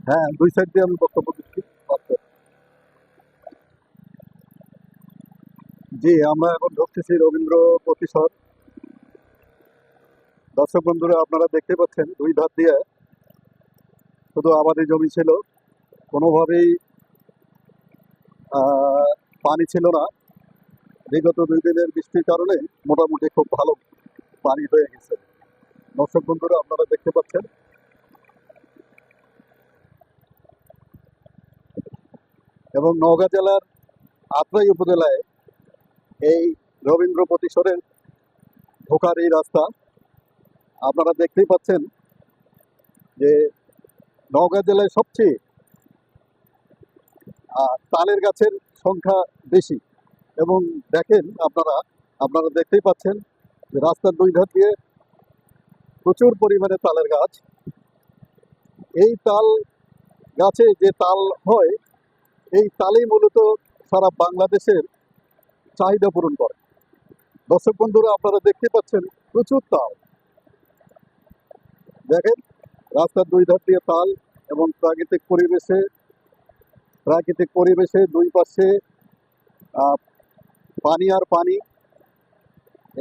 হ্যাঁ, দুই সাইড দিয়ে আমি বক্তব্য দিচ্ছি। আচ্ছা। জি, আমরা এখন ঢুকতেছি রবীন্দ্র প্রতিসর। দর্শক বন্ধুরা, আপনারা দেখতে পাচ্ছেন দুই ধার দিয়ে শুধু আবাদি জমি ছিল, কোনোভাবেই পানি ছিল না। বিগত 2 দিনের বৃষ্টির কারণে মোটামুটি খুব ভালো পানি হয়ে গেছে। দর্শক বন্ধুরা, আপনারা দেখতে পাচ্ছেন। এবং নওগাঁ জেলার আত্রাই উপজেলায় এই রবীন্দ্র প্রতিসরের ঢোকার এই রাস্তা, আপনারা দেখতেই পাচ্ছেন যে নওগাঁ জেলায় সবচেয়ে তালের গাছের সংখ্যা বেশি। এবং দেখেন, আপনারা দেখতেই পাচ্ছেন যে রাস্তার দুই ধার দিয়ে প্রচুর পরিমাণে তালের গাছ। এই তাল গাছে যে তাল হয়, এই তালই মূলত সারা বাংলাদেশের চাহিদা পূরণ করে। দর্শক বন্ধুরা, আপনারা দেখতে পাচ্ছেন প্রচুর তাল। দেখেন, রাস্তার দুই ধার দিয়ে তাল এবং প্রাকৃতিক পরিবেশে দুই পাশে পানি আর পানি।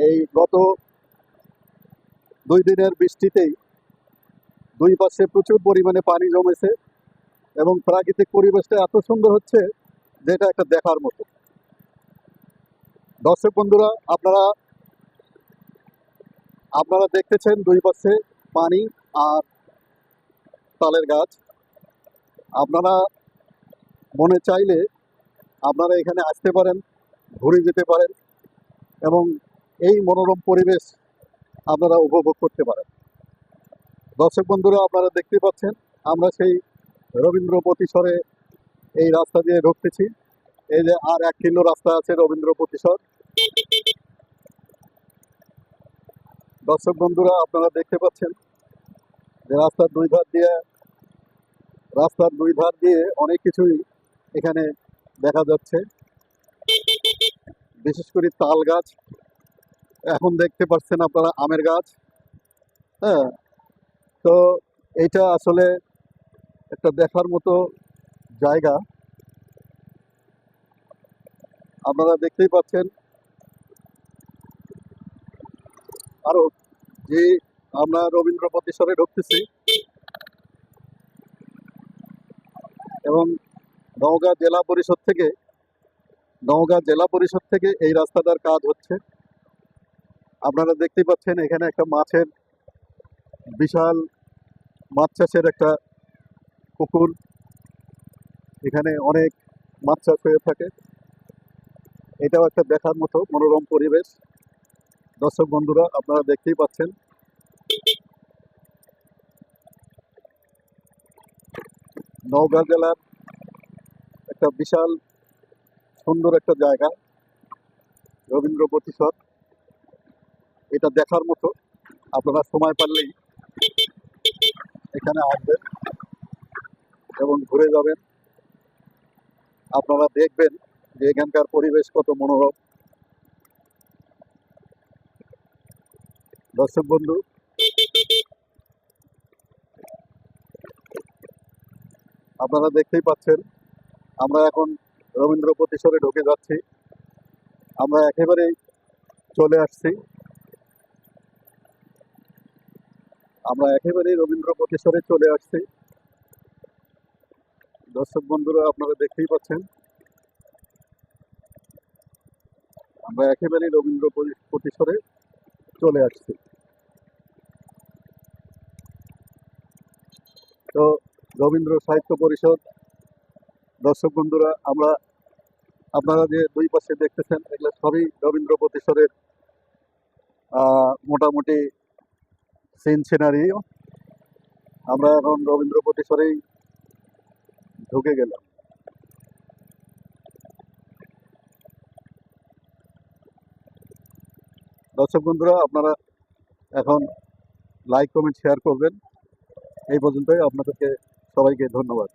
এই গত 2 দিনের বৃষ্টিতেই দুই পাশে প্রচুর পরিমাণে পানি জমেছে এবং প্রাকৃতিক পরিবেশটা এত সুন্দর হচ্ছে যেটা একটা দেখার মতো। দর্শক বন্ধুরা, আপনারা দেখতেছেন দুই পাশে পানি আর তালের গাছ। আপনারা মনে চাইলে আপনারা এখানে আসতে পারেন, ঘুরে যেতে পারেন এবং এই মনোরম পরিবেশ আপনারা উপভোগ করতে পারেন। দর্শক বন্ধুরা, আপনারা দেখতে পাচ্ছেন আমরা সেই রবীন্দ্র প্রতিসরে এই রাস্তা দিয়ে ঢুকতেছি। এই যে আর 1 কিলো রাস্তা আছে রবীন্দ্র প্রতিসর। দর্শক বন্ধুরা, আপনারা দেখতে পাচ্ছেন যে রাস্তার দুই ধার দিয়ে অনেক কিছুই এখানে দেখা যাচ্ছে, বিশেষ করে তাল গাছ। এখন দেখতে পাচ্ছেন আপনারা আমের গাছ। হ্যাঁ, তো এইটা আসলে একটা দেখার মতো জায়গা। আপনারা দেখতেই পাচ্ছেন। আরো যে আমরা রবীন্দ্র প্রতিসরে ঢুকতেছি এবং নওগাঁ জেলা পরিষদ থেকে এই রাস্তাটার কাজ হচ্ছে। আপনারা দেখতেই পাচ্ছেন এখানে একটা বিশাল মাছ চাষের একটা পুকুর। এখানে অনেক মাছ চাষ হয়ে থাকে। এটাও একটা দেখার মতো মনোরম পরিবেশ। দর্শক বন্ধুরা, আপনারা দেখতেই পাচ্ছেন নওগাঁ জেলার একটা বিশাল সুন্দর একটা জায়গা রবীন্দ্র প্রতিসর। এটা দেখার মতো। আপনারা সময় পারলেই এখানে আসবেন এবং ঘুরে যাবেন। আপনারা দেখবেন যে এখানকার পরিবেশ কত মনোরম। দর্শক বন্ধু, আপনারা দেখতেই পাচ্ছেন আমরা এখন রবীন্দ্র প্রতিসরে ঢুকে যাচ্ছি। আমরা একেবারেই চলে আসছি। রবীন্দ্র প্রতিসরে চলে আসছি। দর্শক বন্ধুরা, আপনারা দেখতেই পাচ্ছেন আমরা একেবারেই রবীন্দ্র প্রতিসরে চলে আসছি। তো রবীন্দ্র সাহিত্য পরিষদ, দর্শক বন্ধুরা, আপনারা যে দুই পাশে দেখতেছেন এগুলো সবই রবীন্দ্র প্রতিসরের মোটামুটি সিনারি। আমরা এখন রবীন্দ্র প্রতিসরেই ঢুকে গেলাম। দর্শক বন্ধুরা, আপনারা এখন লাইক কমেন্ট শেয়ার করবেন। এই পর্যন্তই। আপনাদেরকে সবাইকে ধন্যবাদ।